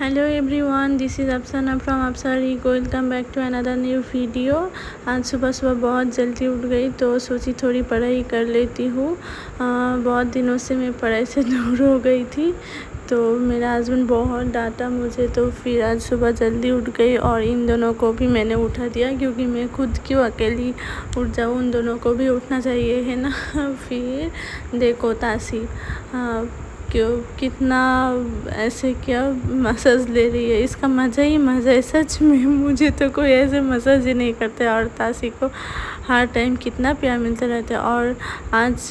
Hello everyone, this is Afsana from Afsari. Welcome back to another new video. आज सुबह सुबह बहुत जल्दी उठ गई तो सोची थोड़ी पढ़ाई कर लेती हूँ। बहुत दिनों से मैं पढ़ाई से दूर हो गई थी तो मेरा हस्बैंड बहुत डांटा मुझे, तो फिर आज सुबह जल्दी उठ गई और इन दोनों को भी मैंने उठा दिया क्योंकि मैं खुद क्यों अकेली उठ जाऊँ, उन दोनों को भी उठना चाहिए है ना। फिर देखो तासी क्यों कितना ऐसे क्या मसाज ले रही है, इसका मज़ा ही मज़ा है। सच में मुझे तो कोई ऐसे मसाज ही नहीं करते और तासी को हर टाइम कितना प्यार मिलता रहता है। और आज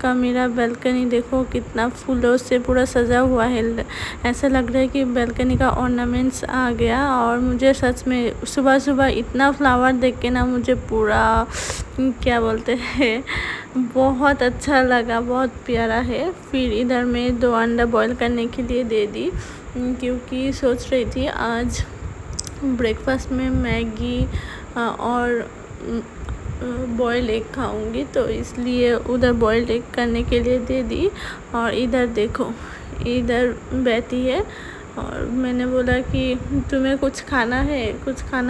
का मेरा बालकनी देखो कितना फूलों से पूरा सजा हुआ है, ऐसा लग रहा है कि बालकनी का ऑर्नामेंट्स आ गया। और मुझे सच में सुबह सुबह इतना फ्लावर देख के ना मुझे पूरा क्या बोलते हैं बहुत अच्छा लगा, बहुत प्यारा है। फिर इधर मैं 2 अंडा बॉईल करने के लिए दे दी क्योंकि सोच रही थी आज ब्रेकफास्ट में मैगी और बॉयल एग खाऊंगी, तो इसलिए उधर बॉयल्ड एग करने के लिए दे दी। और इधर देखो इधर बैठी है और मैंने बोला कि तुम्हें कुछ खाना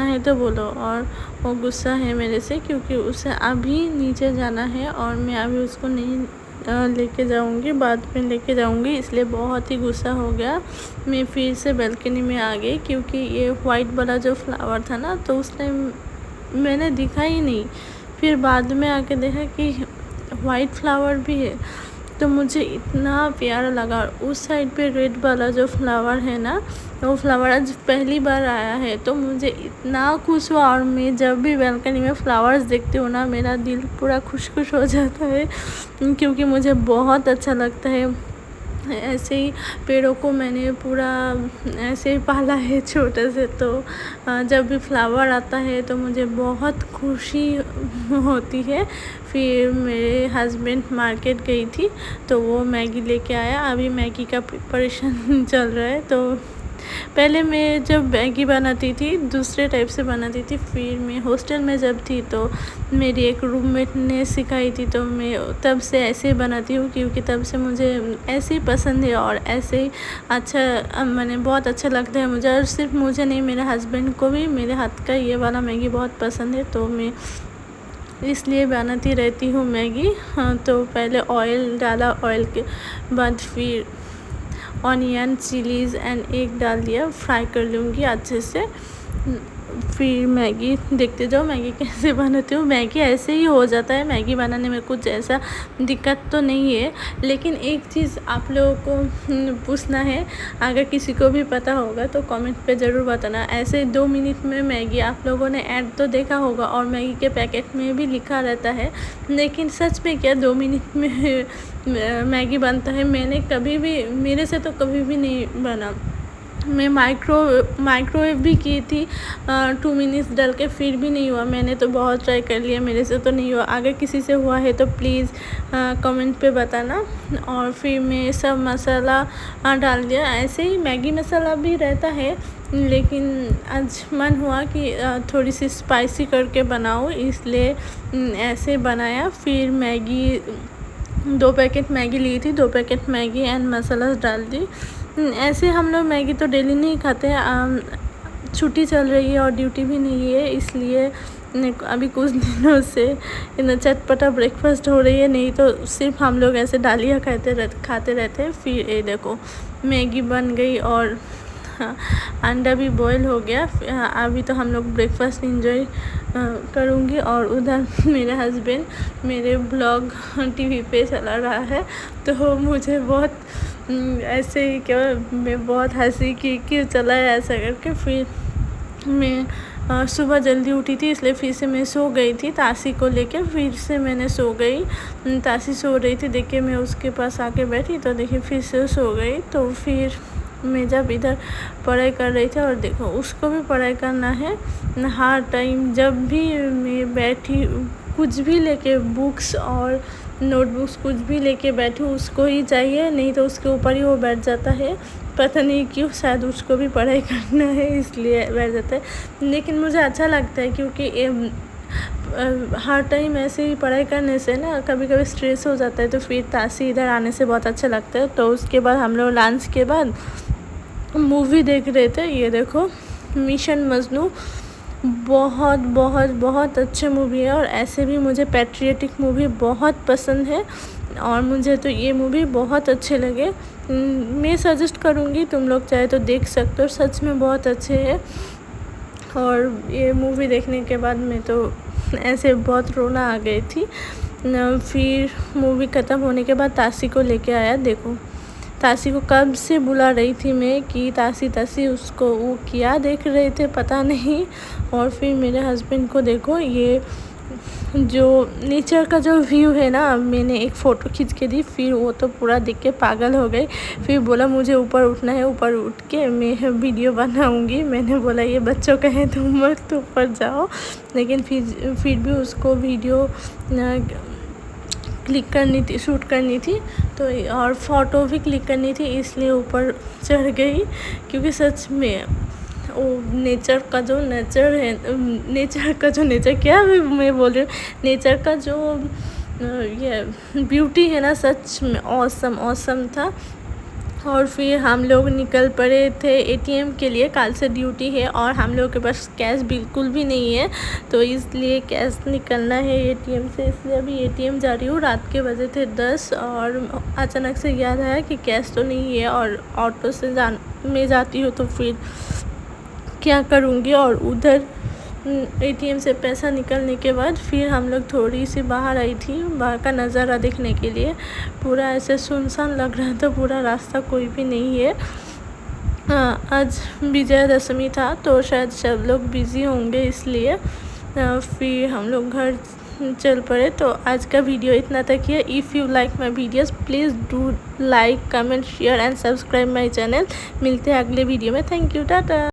है तो बोलो। और वो गुस्सा है मेरे से क्योंकि उसे अभी नीचे जाना है और मैं अभी उसको नहीं लेके जाऊंगी, बाद में लेके जाऊंगी, इसलिए बहुत ही गुस्सा हो गया। मैं फिर से बालकनी में आ गई क्योंकि ये वाइट वाला जो फ्लावर था ना तो उस टाइम मैंने दिखा ही नहीं। फिर बाद में आके देखा कि वाइट फ्लावर भी है तो मुझे इतना प्यारा लगा। और उस साइड पे रेड वाला जो फ्लावर है ना, वो फ्लावर आज पहली बार आया है तो मुझे इतना खुश हुआ। और मैं जब भी बालकनी में फ्लावर्स देखती हूँ ना मेरा दिल पूरा खुश हो जाता है क्योंकि मुझे बहुत अच्छा लगता है। ऐसे ही पेड़ों को मैंने पूरा ऐसे ही पाला है छोटे से, तो जब भी फ्लावर आता है तो मुझे बहुत खुशी होती है। फिर मेरे हस्बैंड मार्केट गई थी तो वो मैगी लेके आया, अभी मैगी का प्रिपरेशन चल रहा है। तो पहले मैं जब मैगी बनाती थी दूसरे टाइप से बनाती थी, फिर मैं हॉस्टल में जब थी तो मेरी एक रूममेट ने सिखाई थी तो मैं तब से ऐसे ही बनाती हूँ क्योंकि तब से मुझे ऐसे ही पसंद है और ऐसे ही अच्छा मैंने बहुत अच्छा लगता है मुझे। और सिर्फ मुझे नहीं, मेरे हस्बैंड को भी मेरे हाथ का ये वाला मैगी बहुत पसंद है तो मैं इसलिए बनाती रहती हूँ मैगी। हाँ, तो पहले ऑयल डाला, ऑयल के बाद फिर ऑनियन, चिलीज़ एंड एग डाल दिया, फ्राई कर लूँगी अच्छे से। फिर मैगी देखते जाओ मैगी कैसे बनाती हूँ। मैगी ऐसे ही हो जाता है, मैगी बनाने में कुछ ऐसा दिक्कत तो नहीं है। लेकिन एक चीज़ आप लोगों को पूछना है, अगर किसी को भी पता होगा तो कमेंट पे ज़रूर बताना। ऐसे 2 मिनट में मैगी आप लोगों ने ऐड तो देखा होगा और मैगी के पैकेट में भी लिखा रहता है, लेकिन सच में क्या 2 मिनट में मैगी बनता है? मैंने कभी भी, मेरे से तो कभी भी नहीं बना। मैं माइक्रोवेव भी की थी 2 मिनट्स डाल के, फिर भी नहीं हुआ। मैंने तो बहुत ट्राई कर लिया, मेरे से तो नहीं हुआ। अगर किसी से हुआ है तो प्लीज़ कमेंट पे बताना। और फिर मैं सब मसाला डाल दिया, ऐसे ही मैगी मसाला भी रहता है लेकिन आज मन हुआ कि थोड़ी सी स्पाइसी करके बनाऊँ, इसलिए ऐसे बनाया। फिर मैगी 2 पैकेट मैगी ली थी, 2 पैकेट मैगी एंड मसाला डाल दी। ऐसे हम लोग मैगी तो डेली नहीं खाते, छुट्टी चल रही है और ड्यूटी भी नहीं है, इसलिए अभी कुछ दिनों से इतना चटपटा ब्रेकफास्ट हो रही है, नहीं तो सिर्फ हम लोग ऐसे दालिया खाते रहते हैं। फिर ये देखो मैगी बन गई और अंडा भी बॉईल हो गया। अभी तो हम लोग ब्रेकफास्ट इंजॉय करूँगी। और उधर मेरे हस्बैंड मेरे ब्लॉग टीवी पे चला रहा है तो मुझे बहुत ऐसे ही क्या, मैं बहुत हंसी कि क्यों चला है ऐसा करके। फिर मैं सुबह जल्दी उठी थी इसलिए फिर से मैं सो गई थी तासी को लेके, फिर से मैंने सो गई। तासी सो रही थी, देखिए मैं उसके पास आके बैठी तो देखिए फिर से सो गई। तो फिर मैं जब इधर पढ़ाई कर रही थी और देखो उसको भी पढ़ाई करना है हर टाइम। जब भी मैं बैठी कुछ भी लेके, बुक्स और नोटबुक्स कुछ भी लेके बैठूँ उसको ही चाहिए, नहीं तो उसके ऊपर ही वो बैठ जाता है। पता नहीं क्यों, शायद उसको भी पढ़ाई करना है इसलिए बैठ जाता है। लेकिन मुझे अच्छा लगता है क्योंकि हर टाइम ऐसे ही पढ़ाई करने से ना कभी कभी स्ट्रेस हो जाता है। तो फिर तासी इधर आने से बहुत अच्छा लगता है। तो उसके बाद हम लोग लंच के बाद मूवी देख रहे थे। ये देखो मिशन मजनू, बहुत बहुत बहुत अच्छी मूवी है और ऐसे भी मुझे पैट्रियटिक मूवी बहुत पसंद है और मुझे तो ये मूवी बहुत अच्छे लगे। मैं सजेस्ट करूँगी, तुम लोग चाहे तो देख सकते हो, सच में बहुत अच्छे है। और ये मूवी देखने के बाद मैं तो ऐसे बहुत रोना आ गई थी। फिर मूवी ख़त्म होने के बाद तासी को लेके आया। देखो तासी को कब से बुला रही थी मैं कि तासी तासी, उसको वो क्या देख रहे थे पता नहीं। और फिर मेरे हस्बैंड को देखो, ये जो नेचर का जो व्यू है ना, मैंने एक फ़ोटो खींच के दी, फिर वो तो पूरा देख के पागल हो गई। फिर बोला मुझे ऊपर उठना है, ऊपर उठ के मैं वीडियो बनाऊंगी। मैंने बोला ये बच्चों का है, तुम मत ऊपर जाओ। लेकिन फिर भी उसको वीडियो क्लिक करनी थी, शूट करनी थी तो, और फ़ोटो भी क्लिक करनी थी, इसलिए ऊपर चढ़ गई। क्योंकि सच में वो नेचर का जो नेचर है, क्या मैं बोल रही हूँ, नेचर का जो ये ब्यूटी है ना, सच में ऑसम था। और फिर हम लोग निकल पड़े थे एटीएम के लिए। कल से ड्यूटी है और हम लोग के पास कैश बिल्कुल भी नहीं है, तो इसलिए कैश निकलना है एटीएम से, इसलिए अभी एटीएम जा रही हूँ। रात के बजे थे 10 और अचानक से याद आया कि कैश तो नहीं है और ऑटो से मैं जाती हूँ तो फिर क्या करूँगी। और उधर एटीएम से पैसा निकलने के बाद फिर हम लोग थोड़ी सी बाहर आई थी, बाहर का नज़ारा देखने के लिए। पूरा ऐसे सुनसान लग रहा था, पूरा रास्ता कोई भी नहीं है। आज विजयदशमी था तो शायद सब लोग बिज़ी होंगे, इसलिए फिर हम लोग घर चल पड़े। तो आज का वीडियो इतना तक है। If you like my videos please do like, comment, share and subscribe my channel. मिलते हैं अगले वीडियो में। Thank you, Tata.